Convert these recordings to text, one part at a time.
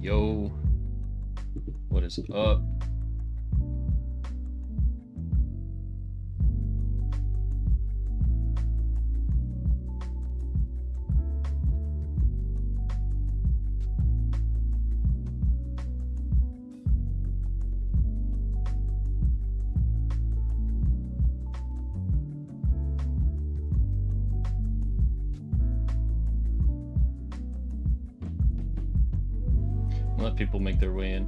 Yo, what is up? Let people make their way in.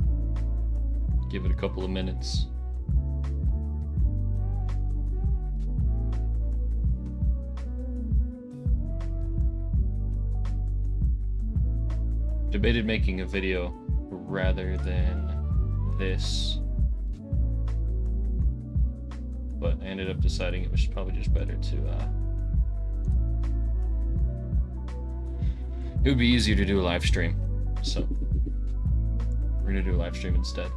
Give it a couple of minutes. Debated making a video rather than this, but I ended up deciding it was probably just better to it would be easier to do a live stream, so we're gonna do a live stream instead.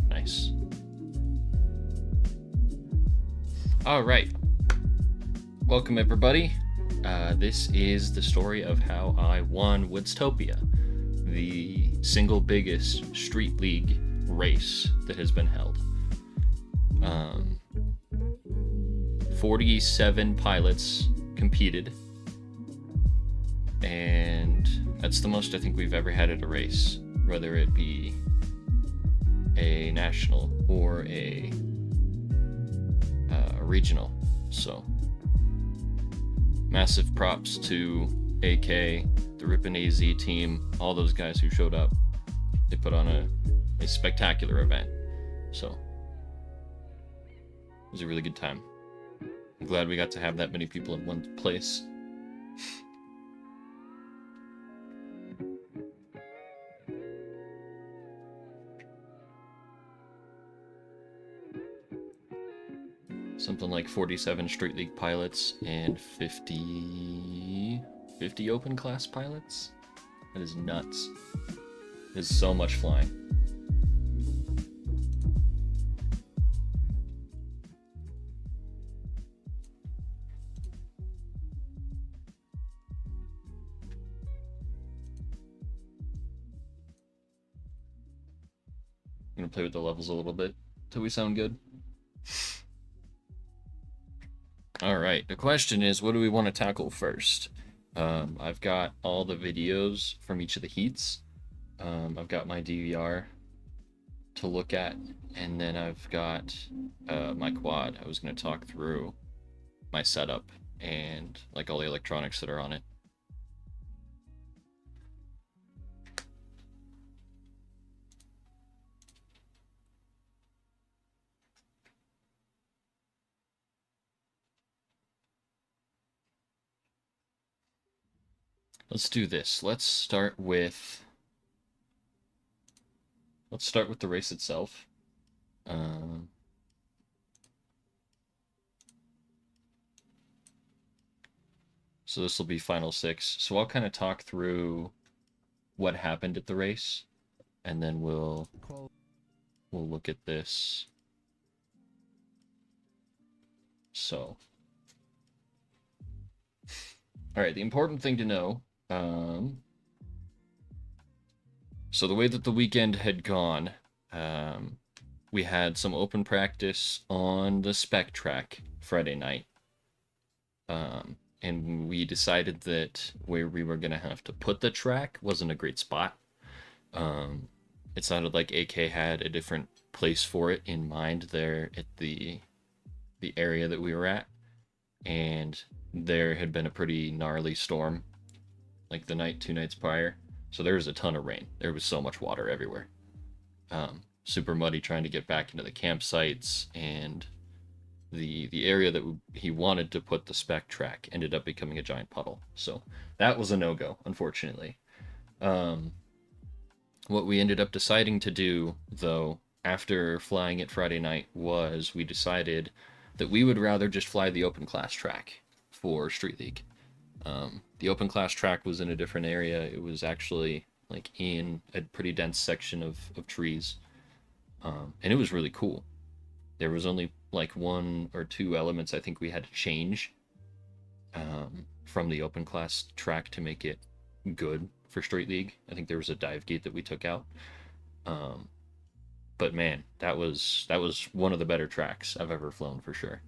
Nice. All right. Welcome, everybody. This is the story of how I won Woodstopia, the single biggest street league race that has been held. 47 pilots competed, and that's the most I think we've ever had at a race, whether it be a national or a regional. So massive props to AK, the Rip'n AZ team, all those guys who showed up. They put on a spectacular event. So it was a really good time. I'm glad we got to have that many people in one place. Something like 47 Street League pilots and 50 open class pilots. That is nuts. There's so much flying. I'm gonna play with the levels a little bit till we sound good. Alright, the question is, what do we want to tackle first? I've got all the videos from each of the heats. I've got my DVR to look at, and then I've got my quad. I was going to talk through my setup and like all the electronics that are on it. Let's do this. Let's start with the race itself. So this will be final 6. So I'll kind of talk through what happened at the race, and then we'll look at this. So, all right, the important thing to know. So the way that the weekend had gone, we had some open practice on the spec track Friday night. And we decided that where we were going to have to put the track wasn't a great spot. It sounded like AK had a different place for it in mind there at the area that we were at. And there had been a pretty gnarly storm, like the night, 2 nights prior. So there was a ton of rain. There was so much water everywhere. Super muddy trying to get back into the campsites, and the area that he wanted to put the spec track ended up becoming a giant puddle. So that was a no-go, unfortunately. What we ended up deciding to do, though, after flying it Friday night, was we decided that we would rather just fly the open class track for Street League. The open class track was in a different area. It was actually like in a pretty dense section of trees. And it was really cool. There was only like 1 or 2 elements I think we had to change from the open class track to make it good for Street League. I think there was a dive gate that we took out. But man, that was one of the better tracks I've ever flown for sure.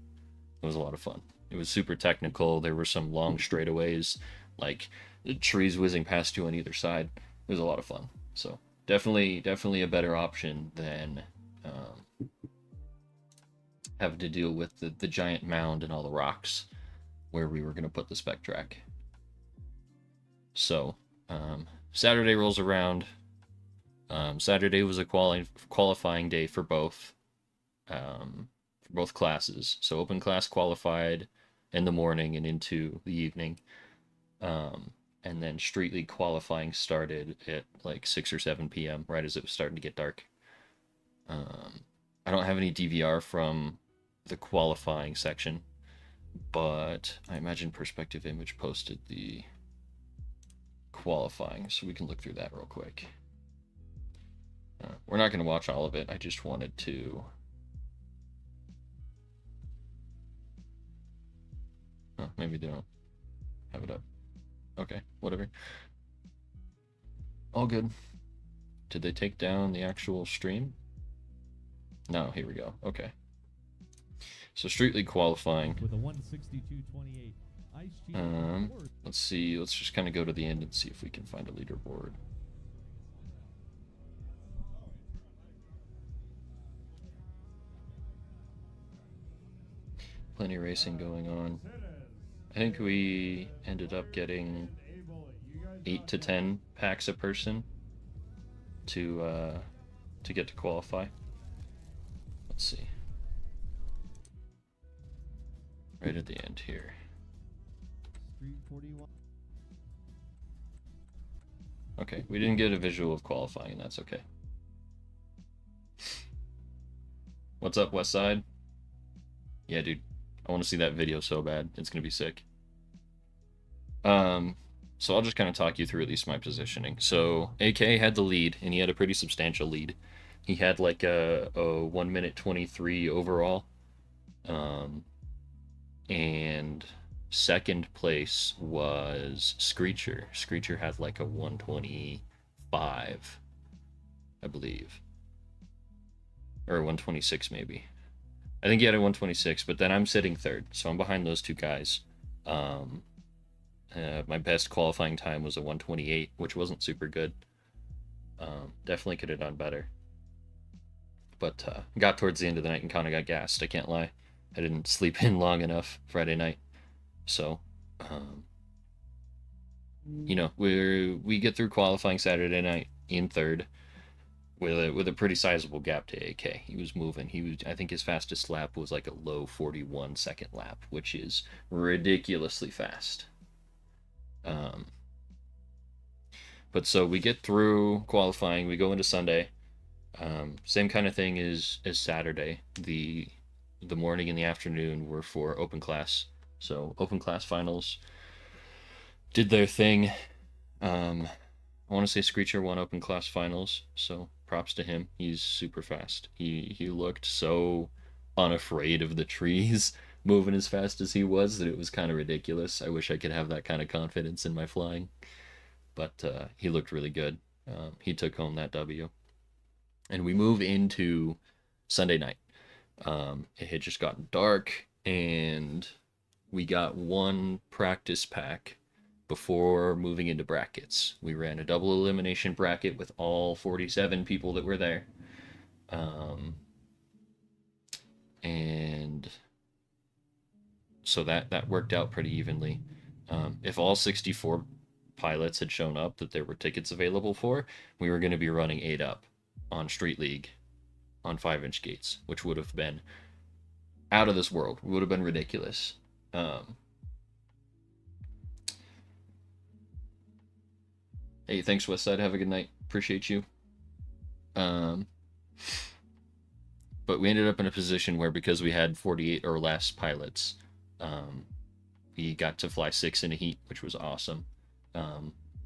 It was a lot of fun. It was super technical. There were some long straightaways, like trees whizzing past you on either side. It was a lot of fun. So definitely a better option than having to deal with the giant mound and all the rocks where we were going to put the spec track. So Saturday rolls around. Saturday was a qualifying day for both classes. So open class qualified in the morning and into the evening. And then Street League qualifying started at like 6 or 7 p.m. right as it was starting to get dark. I don't have any DVR from the qualifying section, but I imagine Perspective Image posted the qualifying, so we can look through that real quick. We're not going to watch all of it. I just wanted to... Oh, maybe they don't have it up. Okay, whatever. All good. Did they take down the actual stream? No, here we go. Okay. So Street League qualifying. With a 162.28. Let's see. Let's just kind of go to the end and see if we can find a leaderboard. Plenty of racing going on. I think we ended up getting 8 to 10 packs a person to get to qualify. Let's see. Right at the end here. Okay, we didn't get a visual of qualifying, and that's okay. What's up, West Side? Yeah, dude. I want to see that video so bad. It's going to be sick. So I'll just kind of talk you through at least my positioning. So AK had the lead, and he had a pretty substantial lead. He had like a 1 minute 23 overall. And second place was Screecher. Screecher had like a 125, I believe. Or 126 maybe. I think he had a 126, but then I'm sitting third, so I'm behind those 2 guys. My best qualifying time was a 128, which wasn't super good. Definitely could have done better. But got towards the end of the night and kind of got gassed, I can't lie. I didn't sleep in long enough Friday night. So, you know, we get through qualifying Saturday night in third with a pretty sizable gap to AK. He was moving. I think his fastest lap was like a low 41 second lap, which is ridiculously fast. But so we get through qualifying, we go into Sunday. Same kind of thing as Saturday. The morning and the afternoon were for open class. So open class finals did their thing. I want to say Screecher won open class finals, so props to him. He's super fast. He looked so unafraid of the trees, moving as fast as he was, that it was kind of ridiculous. I wish I could have that kind of confidence in my flying, but he looked really good. He took home that W, and we move into Sunday night. It had just gotten dark, and we got one practice pack before moving into brackets. We ran a double elimination bracket with all 47 people that were there. And so that worked out pretty evenly. If all 64 pilots had shown up that there were tickets available for, we were going to be running 8 up on Street League on 5-inch gates, which would have been out of this world. It would have been ridiculous. Hey, thanks, Westside. Have a good night. Appreciate you. But we ended up in a position where, because we had 48 or less pilots, we got to fly 6 in a heat, which was awesome.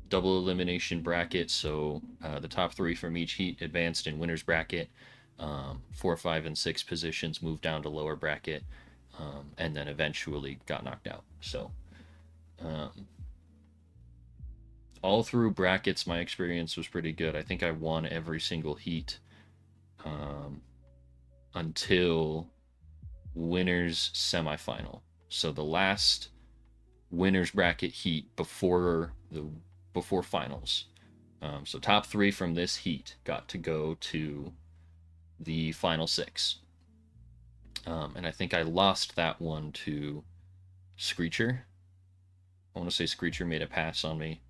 Double elimination bracket, so the top 3 from each heat advanced in winner's bracket. 4, 5, and 6 positions moved down to lower bracket, and then eventually got knocked out. So all through brackets, my experience was pretty good. I think I won every single heat until winners semifinal. So the last winners bracket heat before finals. So top 3 from this heat got to go to the final 6. And I think I lost that one to Screecher. I want to say Screecher made a pass on me.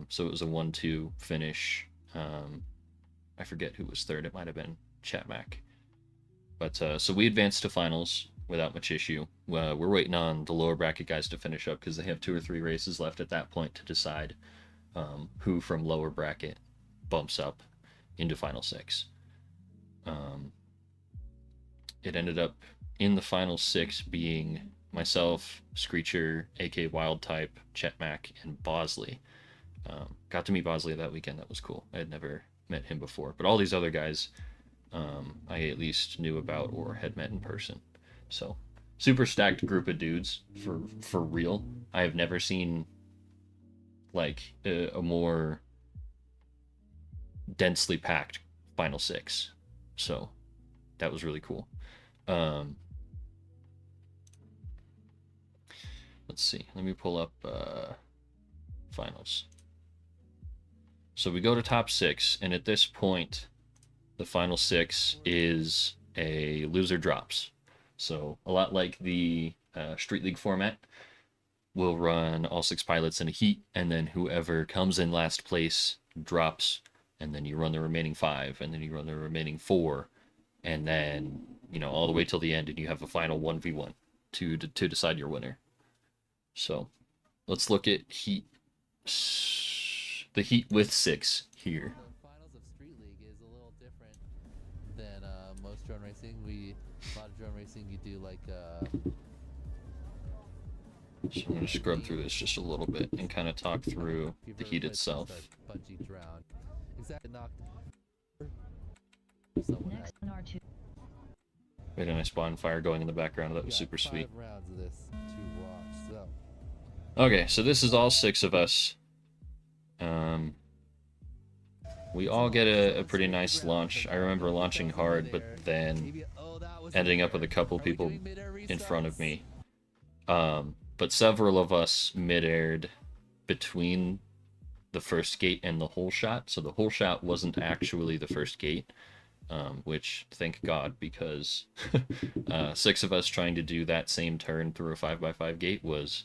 So it was a 1-2 finish. I forget who was third. It might have been Chatmac. But so we advanced to finals without much issue. We're waiting on the lower bracket guys to finish up, because they have 2 or 3 races left at that point to decide who from lower bracket bumps up into final 6. It ended up in the final 6 being myself, Screecher, AK Wild Type, Chetmac, and Bosley. Got to meet Bosley that weekend. That was cool. I had never met him before, but all these other guys I at least knew about or had met in person. So super stacked group of dudes for real. I have never seen like a more densely packed final 6. So that was really cool. Let's see. Let me pull up finals. So we go to top 6, and at this point, the final 6 is a loser drops. So a lot like the Street League format, we'll run all 6 pilots in a heat, and then whoever comes in last place drops, and then you run the remaining 5, and then you run the remaining 4, and then, you know, all the way till the end, and you have a final 1v1 to decide your winner. So let's look at the heat with 6 here. The finals of Street League is a little different than most drone racing. A lot of drone racing, you do like. So I'm going to scrub through this just a little bit and kind of talk through the heat itself. Bungee drown. Exactly. Knocked. Next on R2. We had a nice bonfire going in the background. That was super sweet. 5 rounds of this to watch. So. Okay, so this is all 6 of us. We all get a pretty nice launch. I remember launching hard, but then ending up with a couple people in front of me. But several of us mid-aired between the first gate and the hole shot. So the hole shot wasn't actually the first gate, which, thank God, because 6 of us trying to do that same turn through a 5x5 gate was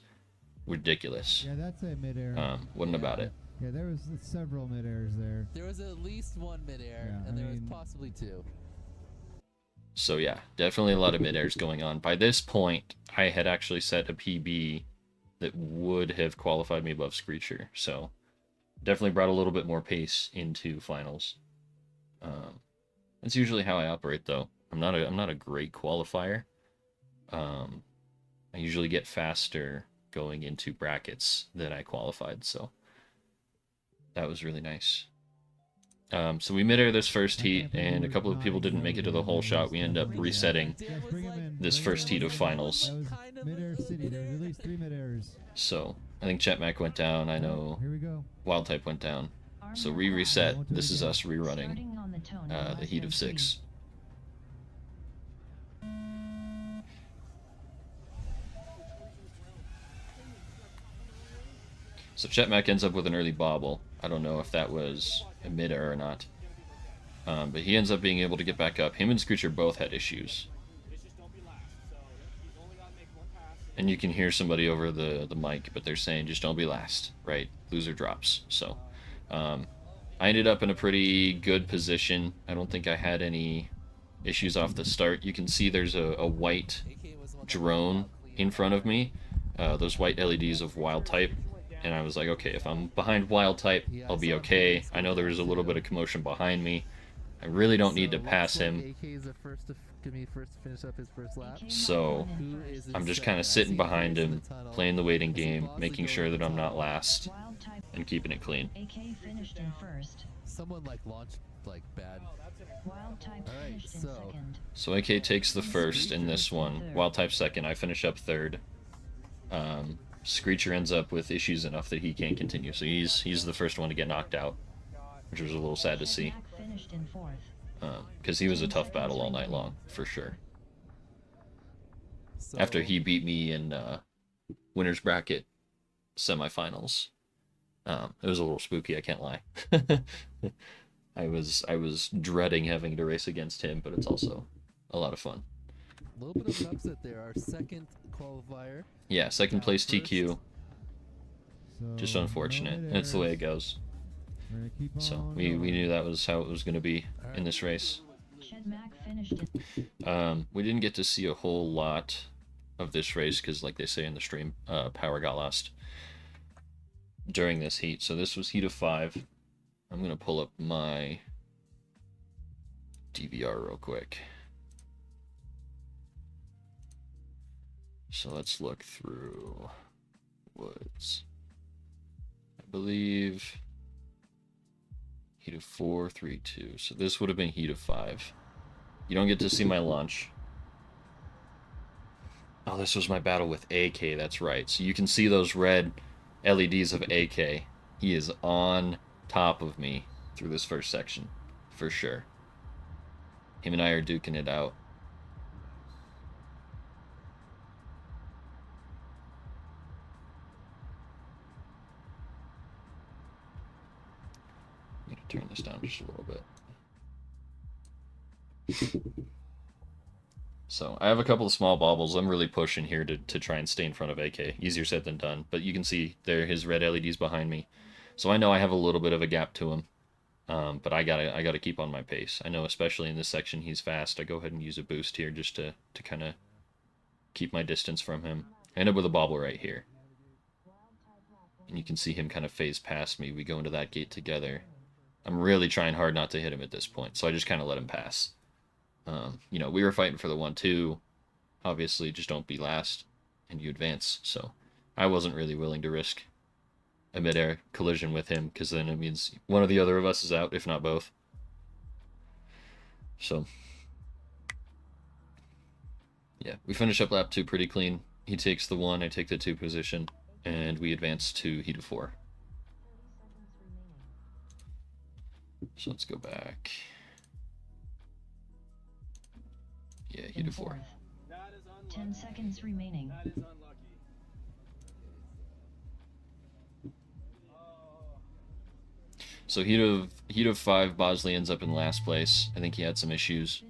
ridiculous. Yeah, that's a mid-air. Wasn't about it. Yeah, there was several mid-airs there. There was at least 1 mid-air, Yeah, and there I was mean, possibly 2. So yeah, definitely a lot of mid-airs going on. By this point, I had actually set a PB that would have qualified me above Screecher. So definitely brought a little bit more pace into finals. That's usually how I operate, though. I'm not a great qualifier. I usually get faster going into brackets than I qualified. So That was really nice. So we mid-air this first heat, and a couple of people didn't make it to the whole shot. We end up resetting this first heat of finals. That was mid-air city. There was at least 3 mid-airs. So I think Chetmac went down. I know Here we go. Wild Type went down. So we reset. This is us rerunning the heat of 6. So Chetmac ends up with an early bobble. I don't know if that was a mid-air or not. But he ends up being able to get back up. Him and Screecher both had issues. And you can hear somebody over the mic, but they're saying just don't be last, right? Loser drops. So I ended up in a pretty good position. I don't think I had any issues off the start. You can see there's a white drone in front of me. Those white LEDs of Wild Type. And I was like, okay, if I'm behind Wild Type, I'll be okay. I know there was a little bit of commotion behind me. I really don't need to pass him. So I'm just kind of sitting behind him, playing the waiting game, making sure that I'm not last, and keeping it clean. Someone like launched like bad. Alright, so AK takes the first in this one. Wild Type second. I finish up third. Screecher ends up with issues enough that he can't continue, so he's the first one to get knocked out, which was a little sad to see, because he was a tough battle all night long, for sure. After he beat me in winner's bracket semifinals, it was a little spooky, I can't lie. I was dreading having to race against him, but it's also a lot of fun. A little bit of an upset there. Our second qualifier. Yeah, second place TQ. So, Just unfortunate. no That's the way it goes. We're gonna keep So on we going. knew that was how it was going to be in this race. We didn't get to see a whole lot of this race because, like they say in the stream, power got lost during this heat. So this was heat of 5. I'm going to pull up my DVR real quick. So let's look through Woods. I believe heat of 4, 3, 2. So this would have been heat of 5. You don't get to see my launch. Oh, this was my battle with AK, that's right. So you can see those red LEDs of AK. He is on top of me through this first section, for sure. Him and I are duking it out. I'm going to turn this down just a little bit. So I have a couple of small bobbles. I'm really pushing here to try and stay in front of AK. Easier said than done. But you can see there his red LEDs behind me. So I know I have a little bit of a gap to him. But I gotta keep on my pace. I know especially in this section he's fast. I go ahead and use a boost here just to kind of keep my distance from him. I end up with a bobble right here. And you can see him kind of phase past me. We go into that gate together. I'm really trying hard not to hit him at this point, so I just kind of let him pass. You know, we were fighting for the 1-2. Obviously, just don't be last, and you advance. So I wasn't really willing to risk a mid-air collision with him, because then it means one or the other of us is out, if not both. So, yeah, we finish up lap 2 pretty clean. He takes the 1, I take the 2 position, and we advance to heat of 4. So let's go back. Yeah, heat of 4. 10 seconds remaining. So heat of 5, Bosley ends up in last place. I think he had some issues.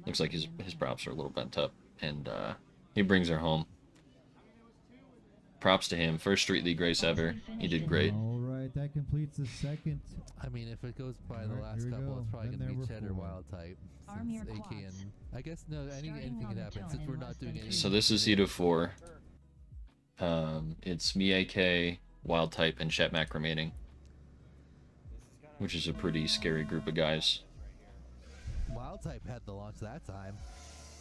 Looks like his props are a little bent up, and he brings her home. Props to him. First Street League race ever. He did great. All right, that completes the second. I mean, if it goes by the Alright, last here we couple, go. it's probably Then going to there be were Cheddar 4. Wild Type. Arm your Since AK quads. and I guess no, anything Starting can on the happen tone since in we're less not doing than anything. So this is heat of 4. It's me, AK, Wild Type, and Chetmac remaining, which is a pretty scary group of guys. Wild Type had the launch that time.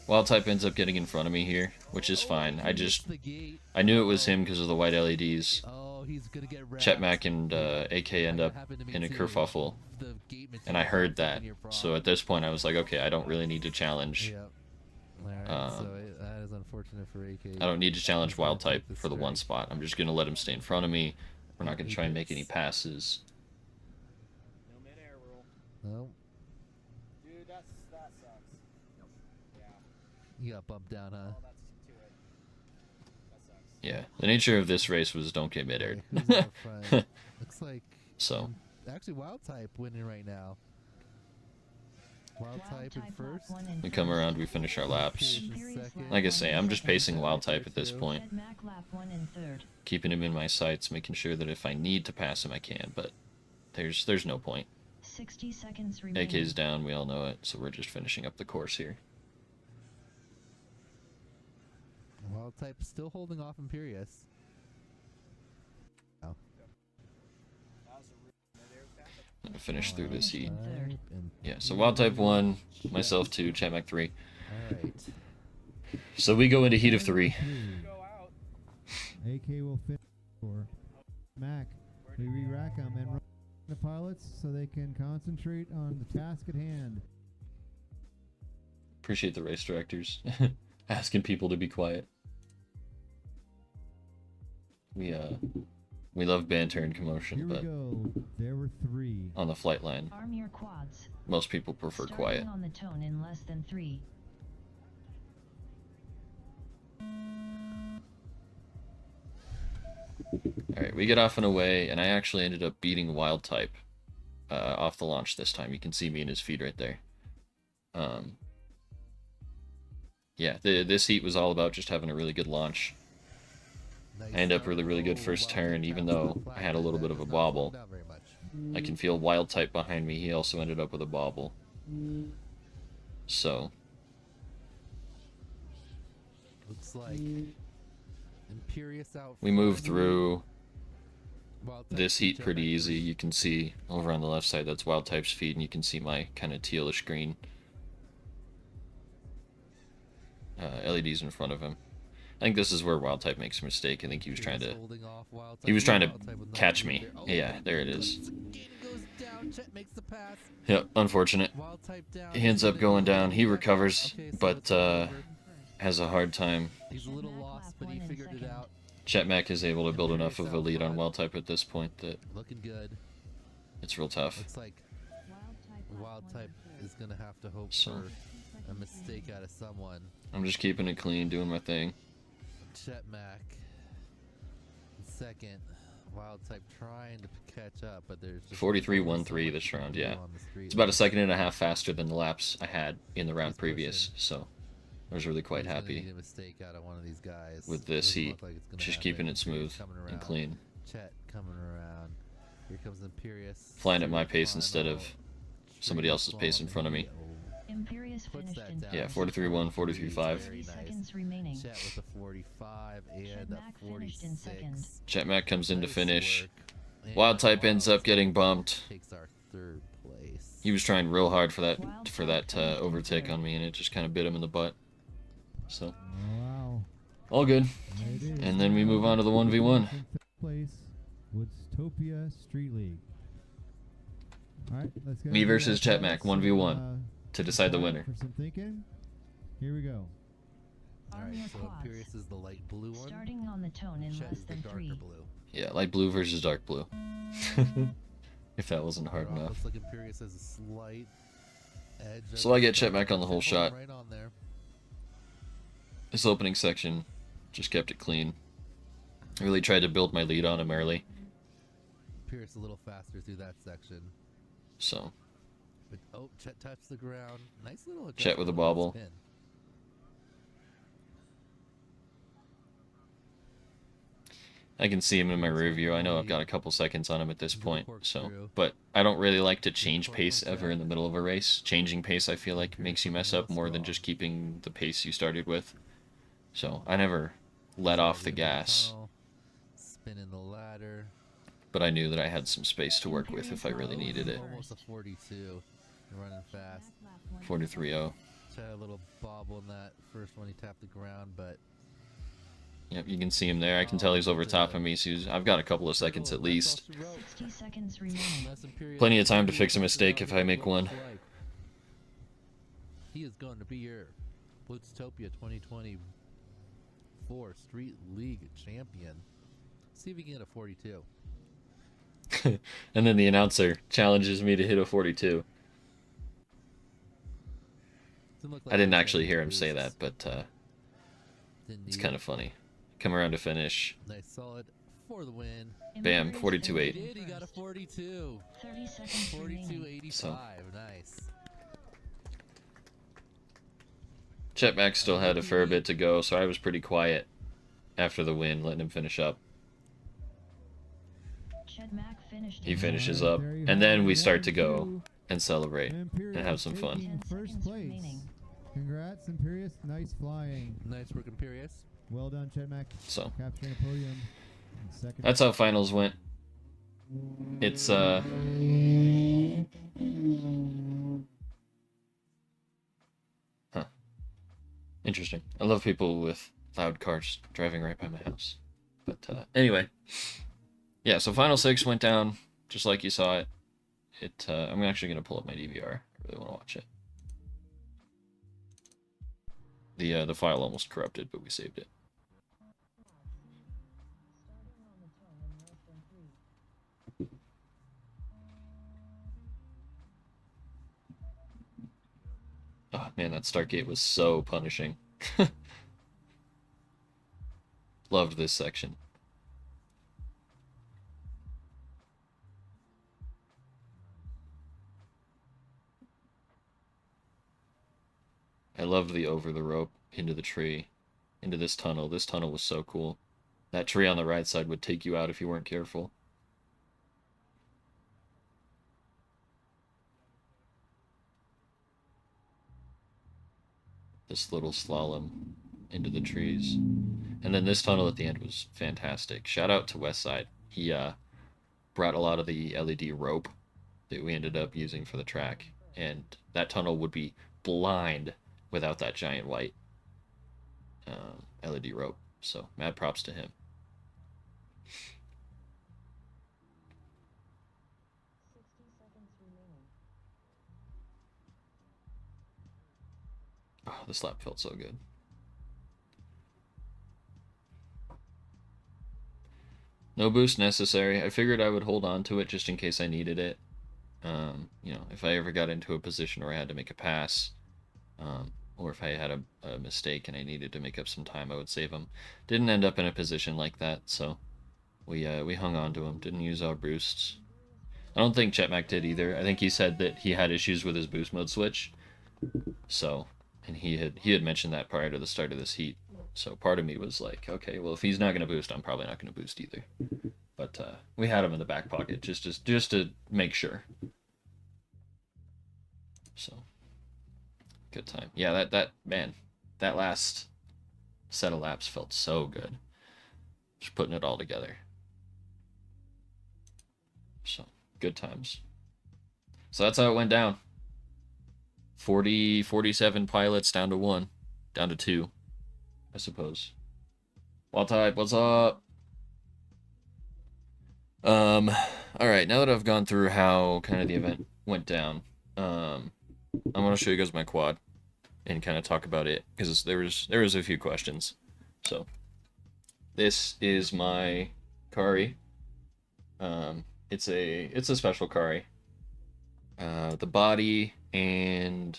Wild Type ends up getting in front of me here, which is fine. I knew it was him because of the white LEDs. he's gonna get wrapped. Chetmac and AK end That up happened to me in a too. kerfuffle, The gate and I material heard ends up that. in your prop. So at this point, I was like, okay, I don't really need to challenge. Yep. Alright, so that is unfortunate for AK. I don't need to challenge He's gonna wild type take the for the one strike. spot. I'm just gonna let him stay in front of me. We're not gonna try and make any Apex. passes. No mid-air rule. No, Dude, that sucks. Yeah. you got bumped down, huh? Oh, that's too late. That sucks. Yeah, the nature of this race was don't get mid-aired. Who's in the front? Looks like So actually wild type winning right now. Wild type in first. we come around, we finish our laps. Imperious second. Like I say, I'm just pacing wild type at this Two. point, Mac lap 1 and 3rd. keeping him in my sights, making sure that if I need to pass him, I can. But there's no point. 60 seconds remaining. AK's down, we all know it, so we're just finishing up the course here. Wild type still holding off Imperious. Oh. That was a real mid-air tap. I'm gonna finish through this heat. Third. Yeah, so wild type 1, myself 2, Chetmac 3. Alright. So we go into heat of 3. Go out. AK will finish for Mac. We re-rack them and run the pilots so they can concentrate on the task at hand. Appreciate the race directors asking people to be quiet. We love banter and commotion, Here we but go. There were 3. on the flight line, Arm your quads. most people prefer Starting quiet. on the tone in less than 3. Alright, we get off and away, and I actually ended up beating wild type off the launch this time. You can see me in his feed right there. Yeah, this heat was all about just having a really good launch. Nice I end up start. with a really good Oh, first Wild turn, Type even has though flag I had a little that bit of a does not slow bobble. down very much. I can feel wild type behind me. He also ended up with a bobble. So, Looks like Imperious out. we move front. through Wild Type this heat Chetmac pretty three. easy. You can see over on the left side, that's wild type's feed, and you can see my kind of tealish green LEDs in front of him. I think this is where wild type makes a mistake. I think he was trying to Holding off Wild he was Type. trying to Wild Type with no catch lead me. there. Oh, Yeah, there it is. Again goes down. Chet makes the pass. Yep, unfortunate. Wild Type down. He ends up going down. He recovers, Okay, so but it's over. has a hard time. He's a little lost, but he figured it out. Chetmac is able to build enough of a lead on wild type at this point that Looking good. it's real tough. Looks like Wild Type is gonna have to hope So- for a mistake out of someone. I'm just keeping it clean, doing my thing. Chetmac in second. Wild Type trying to catch up, but there's just 43-1-3 this round, yeah. on the street. It's about a second and a half faster than the laps I had in the round He's pushing. previous, so I was really quite He's gonna happy need a mistake out of one of these guys. with this Doesn't heat. look like it's gonna Just happen. keeping it Imperious smooth coming and around. clean. Chet coming around. Here comes Imperious. Flying at my Straight pace climb instead of out. somebody Straight else's pace in climb front of me. Oh. Imperious Puts finished that in down. Yeah, first. 43-1, 43-5. 3 Very nice. seconds remaining. Chet with a 45 and a Chetmac finished in 46. Chetmac comes in to Nice finish. work. And Wild type ends up Wild getting Type bumped. Takes our third place. He was trying real hard for that Wild for type that finished in overtake third. on me, and it just kind of bit him in the butt. So Oh, wow. all good. There it is. And then we move on to the 1v1. In third place, Woodstopia Street League. All right, let's go. Me versus Chetmac, 1v1, uh, to decide the time winner. For some thinking. Here we go. Arm Alright, your so quads. Imperious is the light blue one. Starting on the tone in Chet less is the than darker 3. blue. Yeah, light blue versus dark blue. If that wasn't hard Right off, enough. Looks like Imperious has a slight edge. So I get Chetmac on the whole Chet shot. Right on there. This opening section just kept it clean. I really tried to build my lead on him early. Imperious a little faster through that section. So But, oh, Chet touched the ground. Nice little Chet with a aggressive bobble. spin. I can see him in my rear view. I know I've got a couple seconds on him at this point. So, but I don't really like to change pace ever in the middle of a race. Changing pace, I feel like, makes you mess up more than just keeping the pace you started with. So I never let off the gas, Tunnel, Spinning the ladder. but I knew that I had some space to work with if I really needed it. Almost a 42. Running fast. 43-0. Chet had a little bobble in that first one. He tapped the ground, but Yep, you can see him there. I can tell he's over top of me, so I've got a couple of seconds at least. 60 seconds remaining. Plenty of time to fix a mistake if I make one. He is going to be your Woodstopia 2024 Street League champion. See if he can get a 42. And then the announcer challenges me to hit a 42. I didn't actually hear him say that, but it's kind of funny. Come around to finish. Nice solid for the win. Bam, 42-8. He did, he got a 42. 30 seconds remaining. 42-85, So. nice. Chetback still had a fair bit to go, so I was pretty quiet after the win, letting him finish up. Chedmack finished He in finishes Alright, up, there you and have then it. we start to 1-2. go and celebrate and Imperious have some fun. taking 10 first seconds place. remaining. Congrats, Imperious. Nice flying. Nice work, Imperious. Well done, Chedmack. So Capturing a podium. In second. that's how finals went. It's huh. Interesting. I love people with loud cars driving right by my house. But anyway, yeah. So Final 6 went down just like you saw it. I'm actually gonna pull up my DVR. I really want to watch it. The file almost corrupted, but we saved it. Oh man, that start gate was so punishing. Loved this section. I loved the over the rope into the tree, into this tunnel. This tunnel was so cool. That tree on the right side would take you out if you weren't careful. This little slalom into the trees. And then this tunnel at the end was fantastic. Shout out to Westside. He brought a lot of the LED rope that we ended up using for the track. And that tunnel would be blind without that giant white LED rope. So mad props to him. Oh, this lap felt so good. No boost necessary. I figured I would hold on to it just in case I needed it. You know, if I ever got into a position where I had to make a pass, or if I had a mistake and I needed to make up some time, I would save them. Didn't end up in a position like that, so we hung on to them. Didn't use our boosts. I don't think Chetmack did either. I think he said that he had issues with his boost mode switch. So, and he had mentioned that prior to the start of this heat. So part of me was like, okay, well if he's not gonna boost, I'm probably not gonna boost either. But we had him in the back pocket just to make sure. So good time. Yeah, that last set of laps felt so good. Just putting it all together. So good times. So that's how it went down. 47 pilots down to 1. Down to 2, I suppose. Wild Type, what's up? Alright, now that I've gone through how kind of the event went down, I'm gonna show you guys my quad and kind of talk about it, because there was a few questions. So this is my Kari. It's a special Kari. The body and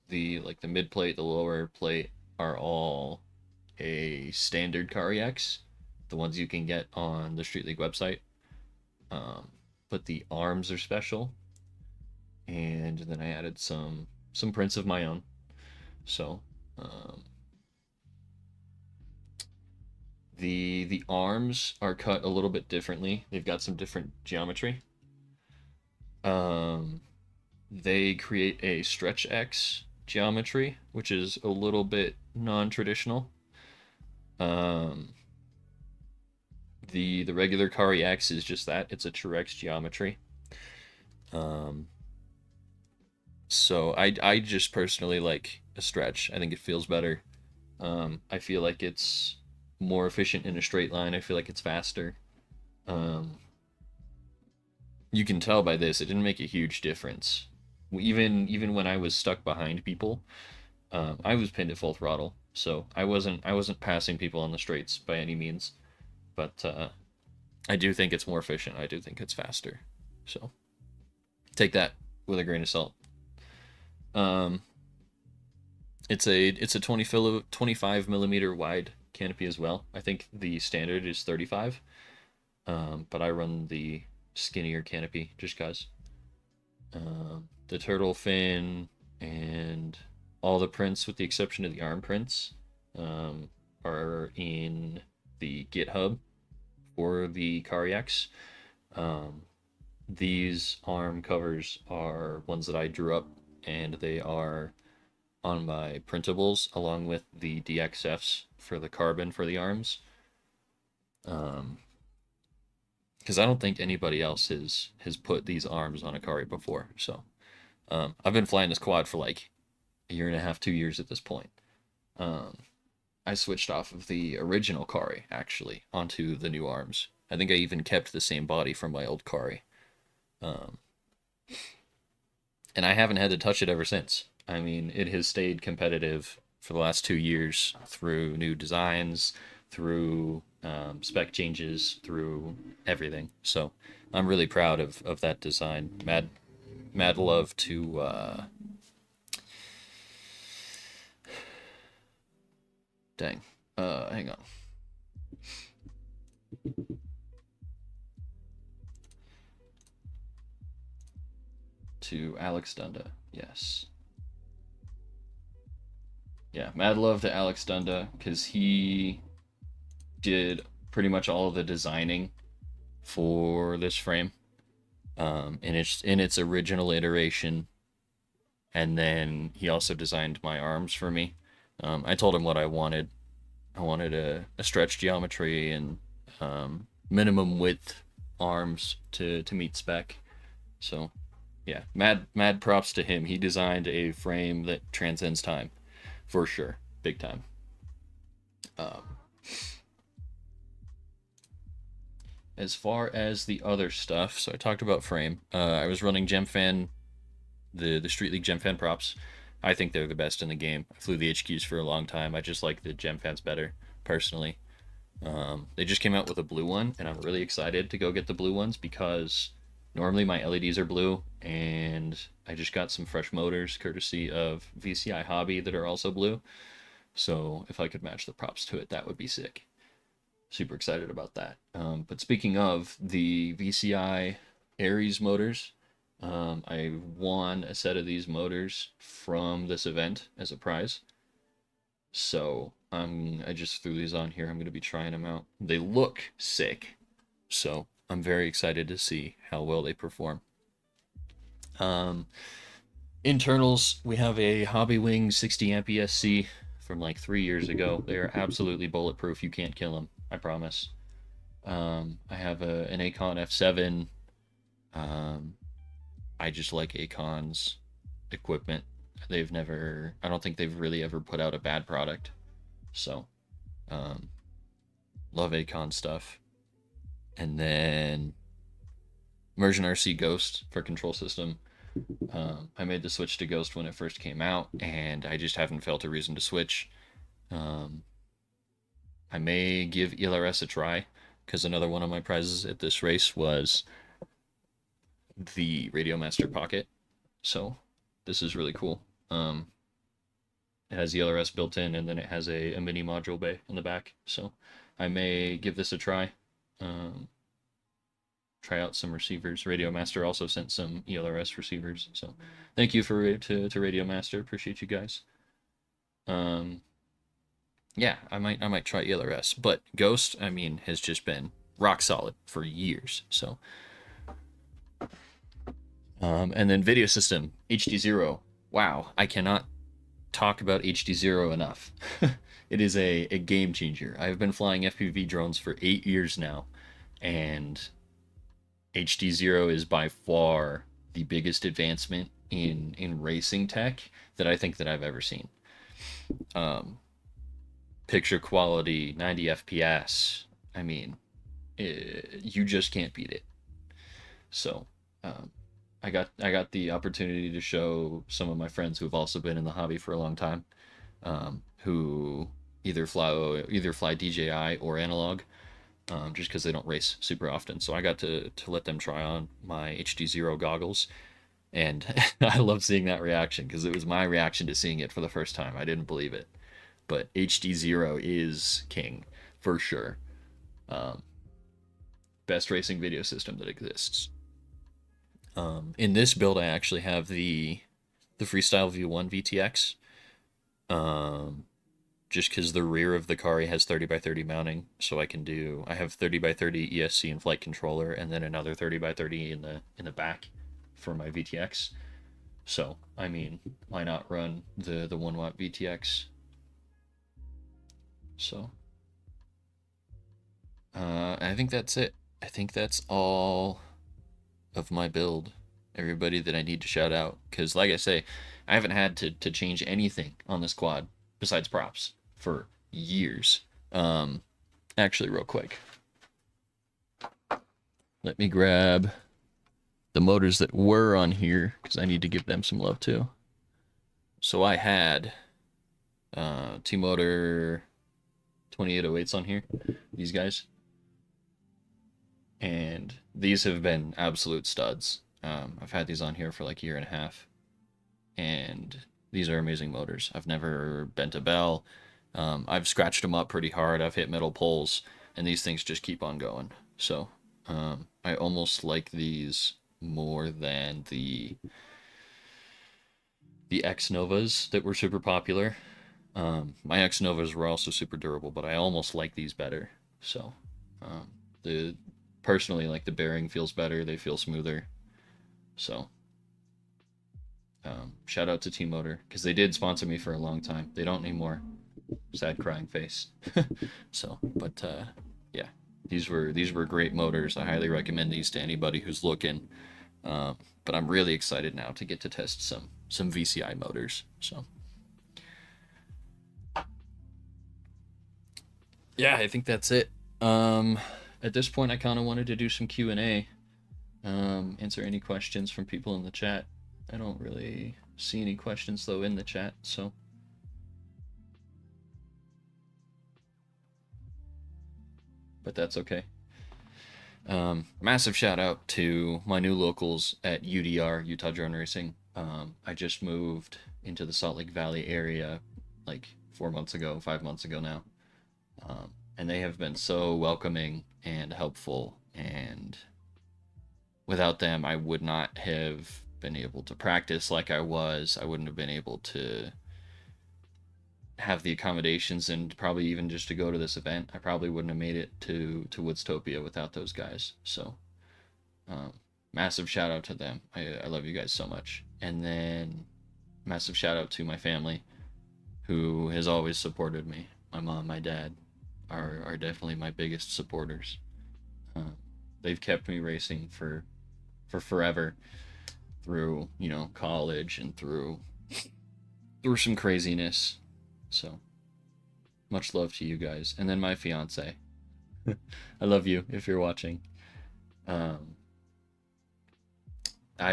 the mid plate, the lower plate are all a standard Kari X, the ones you can get on the Street League website. But the arms are special, and then I added some prints of my own. So the arms are cut a little bit differently. They've got some different geometry. They create a stretch X geometry, which is a little bit non-traditional. The regular Kari X is just that. It's a true X geometry. So I just personally like a stretch. I think it feels better. I feel like it's more efficient in a straight line. I feel like it's faster. You can tell by this, it didn't make a huge difference. Even when I was stuck behind people, I was pinned at full throttle, so I wasn't passing people on the straights by any means. But I do think it's more efficient. I do think it's faster. So take that with a grain of salt. It's a 25 millimeter wide canopy as well. I think the standard is 35, but I run the skinnier canopy just cause. The turtle fin and all the prints, with the exception of the arm prints, are in the GitHub for the Kariaks. These arm covers are ones that I drew up, and they are on my printables along with the DXFs for the carbon for the arms. Because I don't think anybody else has put these arms on a Kari before. So I've been flying this quad for like a year and a half, 2 years at this point. I switched off of the original Kari actually onto the new arms. I think I even kept the same body from my old Kari. And I haven't had to touch it ever since. I mean, it has stayed competitive for the last 2 years through new designs, through spec changes, through everything. So I'm really proud of that design. Mad love to dang. Hang on. To Alex Dunda, yes. Yeah, mad love to Alex Dunda, because he did pretty much all of the designing for this frame, in its original iteration, and then he also designed my arms for me. I told him what I wanted. I wanted a stretch geometry and minimum width arms to meet spec. So yeah, mad props to him. He designed a frame that transcends time, for sure, big time. As far as the other stuff, so I talked about frame. I was running GemFan, the Street League GemFan props. I think they're the best in the game. I flew the HQs for a long time. I just like the GemFans better, personally. They just came out with a blue one, and I'm really excited to go get the blue ones because normally my LEDs are blue, and I just got some fresh motors courtesy of VCI Hobby that are also blue. So if I could match the props to it, that would be sick. Super excited about that. But speaking of the VCI Aries motors, I won a set of these motors from this event as a prize. So I just threw these on here. I'm going to be trying them out. They look sick. So I'm very excited to see how well they perform. Internals, we have a Hobbywing 60 amp ESC from like 3 years ago. They are absolutely bulletproof. You can't kill them, I promise. I have an Acon F7. I just like Acon's equipment. I don't think they've really ever put out a bad product. So, love Acon stuff. And then Immersion RC Ghost for control system. I made the switch to Ghost when it first came out, and I just haven't felt a reason to switch. I may give ELRS a try, because another one of my prizes at this race was the Radio Master Pocket. So this is really cool. It has ELRS built in, and then it has a mini module bay in the back. So I may give this a try. Try out some receivers. Radio Master also sent some ELRS receivers. So thank you to Radio Master. Appreciate you guys. Yeah, I might try ELRS, but Ghost, I mean, has just been rock solid for years. So, and then video system HD0. Wow, I cannot talk about HD0 enough. It is a game changer. I've been flying FPV drones for 8 years now, and HD0 is by far the biggest advancement in racing tech that I think that I've ever seen. picture quality, 90 FPS. I mean, you just can't beat it. So, I got the opportunity to show some of my friends who have also been in the hobby for a long time, who either fly DJI or analog, just because they don't race super often. So I got to let them try on my HD0 goggles, and I love seeing that reaction because it was my reaction to seeing it for the first time. I didn't believe it, but HD0 is king for sure. Best racing video system that exists. In this build, I actually have the Freestyle V1 VTX. Just because the rear of the car has 30x30 mounting, so I have 30x30 ESC and flight controller, and then another 30x30 in the back for my VTX. So I mean, why not run the 1 watt VTX? So I think that's it. I think that's all of my build. Everybody that I need to shout out, because like I say, I haven't had to change anything on this quad besides props for years. Actually, real quick, let me grab the motors that were on here because I need to give them some love too. So I had T-Motor 2808s on here, these guys, and these have been absolute studs. I've had these on here for like a year and a half, and these are amazing motors. I've never bent a bell. I've scratched them up pretty hard. I've hit metal poles, and these things just keep on going. So I almost like these more than the X Novas that were super popular. My X Novas were also super durable, but I almost like these better. So personally, like, the bearing feels better. They feel smoother. So shout out to T-Motor, because they did sponsor me for a long time. They don't anymore. Sad crying face. So, but yeah, these were great motors. I highly recommend these to anybody who's looking. But I'm really excited now to get to test some VCI motors. So yeah, I think that's it. At this point, I kind of wanted to do some Q&A, answer any questions from people in the chat. I don't really see any questions though in the chat, so but that's okay. Massive shout out to my new locals at UDR, Utah Drone Racing. I just moved into the Salt Lake Valley area like 5 months ago now. And they have been so welcoming and helpful, and without them, I would not have been able to practice like I was. I wouldn't have been able to have the accommodations, and probably even just to go to this event. I probably wouldn't have made it to Woodstopia without those guys. So massive shout out to them. I love you guys so much. And then massive shout out to my family, who has always supported me. My mom, my dad are definitely my biggest supporters. They've kept me racing for forever, through, you know, college and through some craziness. So much love to you guys. And then my fiance. I love you if you're watching. I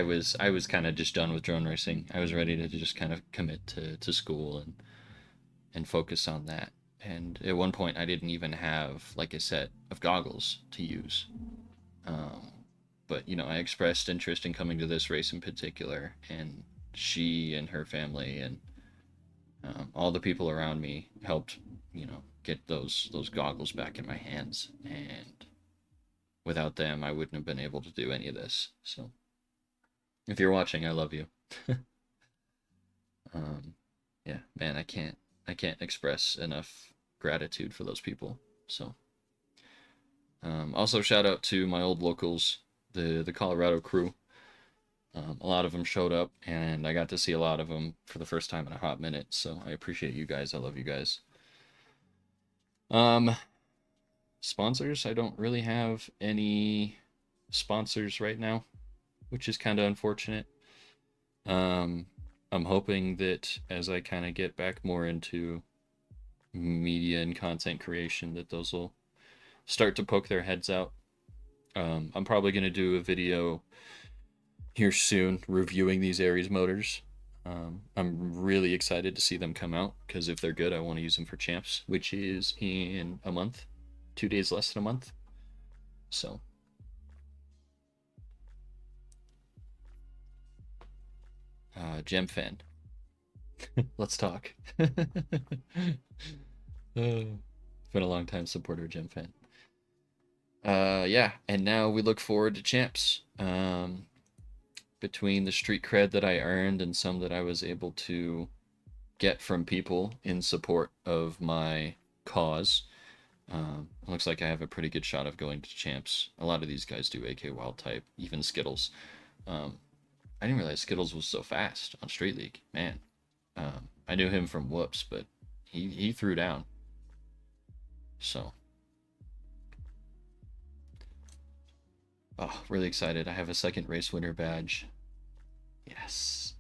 was kind of just done with drone racing. I was ready to just kind of commit to school and focus on that. And at one point, I didn't even have like a set of goggles to use. But, you know, I expressed interest in coming to this race in particular, and she and her family and all the people around me helped, you know, get those goggles back in my hands. And without them, I wouldn't have been able to do any of this. So if you're watching, I love you. Yeah, man, I can't express enough gratitude for those people. So also shout out to my old locals, the Colorado crew. A lot of them showed up, and I got to see a lot of them for the first time in a hot minute. So I appreciate you guys. I love you guys. Sponsors, I don't really have any sponsors right now, which is kind of unfortunate. I'm hoping that as I kind of get back more into media and content creation that those will start to poke their heads out. I'm probably going to do a video here soon reviewing these Aries motors. I'm really excited to see them come out because if they're good, I want to use them for champs, which is in a month, 2 days less than a month. So Gem fan, let's talk. Been a long time supporter, Gem fan. Yeah, and now we look forward to champs. Between the street cred that I earned and some that I was able to get from people in support of my cause, looks like I have a pretty good shot of going to champs. A lot of these guys do AK Wild type, even Skittles. I didn't realize Skittles was so fast on Street League. Man, I knew him from Whoops, but he threw down. So, oh, really excited. I have a second race winner badge. Yes.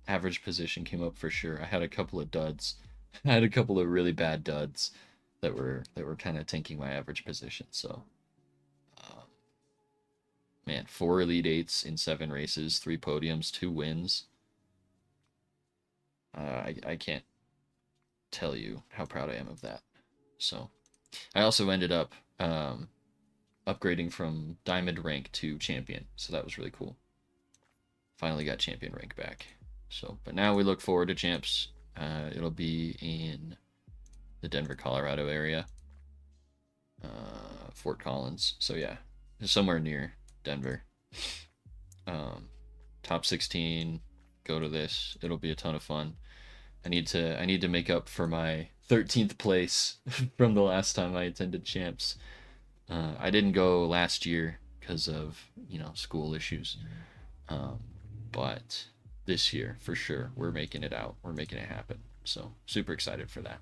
Average position came up for sure. I had a couple of duds. I had a couple of really bad duds that were kind of tanking my average position. So, man, 4 Elite 8s in 7 races, 3 podiums, 2 wins. I can't tell you how proud I am of that. So, I also ended up upgrading from Diamond rank to Champion, so that was really cool. Finally got Champion rank back. So, but now we look forward to champs. It'll be in the Denver, Colorado area, Fort Collins. So yeah, somewhere near Denver. Top 16. Go to this. It'll be a ton of fun. I need to make up for my 13th place from the last time I attended champs. I didn't go last year because of, school issues. But this year, for sure, we're making it out. We're making it happen. So, super excited for that.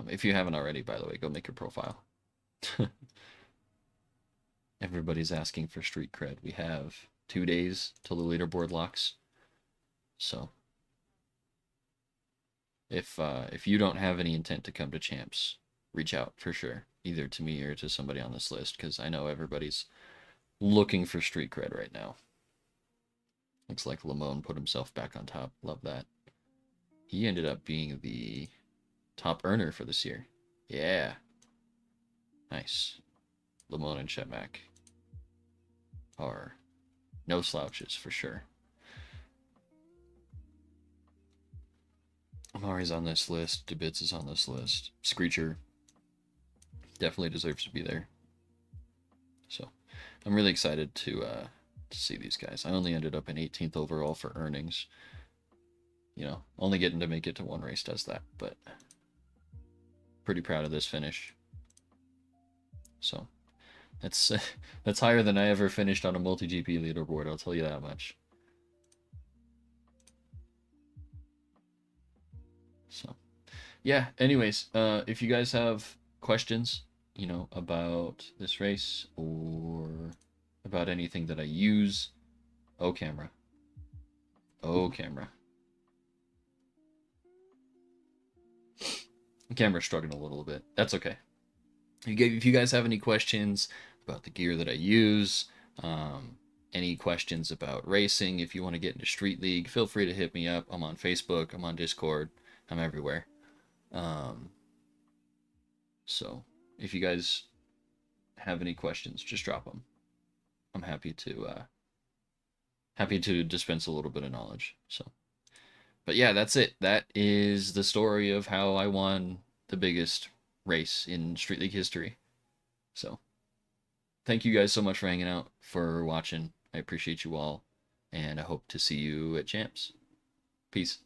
If you haven't already, by the way, go make your profile. Everybody's asking for street cred. We have 2 days till the leaderboard locks. So, if you don't have any intent to come to champs, reach out for sure, either to me or to somebody on this list, because I know everybody's looking for street cred right now. Looks like Lamone put himself back on top. Love that. He ended up being the top earner for this year. Yeah. Nice. Lamone and Shetmack are no slouches for sure. Amari's on this list. DeBits is on this list. Screecher definitely deserves to be there. So I'm really excited to see these guys. I only ended up in 18th overall for earnings. Only getting to make it to 1 race does that, but pretty proud of this finish. So that's higher than I ever finished on a multi-GP leaderboard, I'll tell you that much. So, yeah, anyways, if you guys have questions, about this race or about anything that I use, camera. The camera's struggling a little bit. That's okay. If you guys have any questions about the gear that I use, any questions about racing, if you want to get into Street League, feel free to hit me up. I'm on Facebook, I'm on Discord, I'm everywhere. So if you guys have any questions, just drop them. I'm happy to dispense a little bit of knowledge. So, but yeah, that's it. That is the story of how I won the biggest race in Street League history. So, thank you guys so much for hanging out, for watching. I appreciate you all, and I hope to see you at champs. Peace.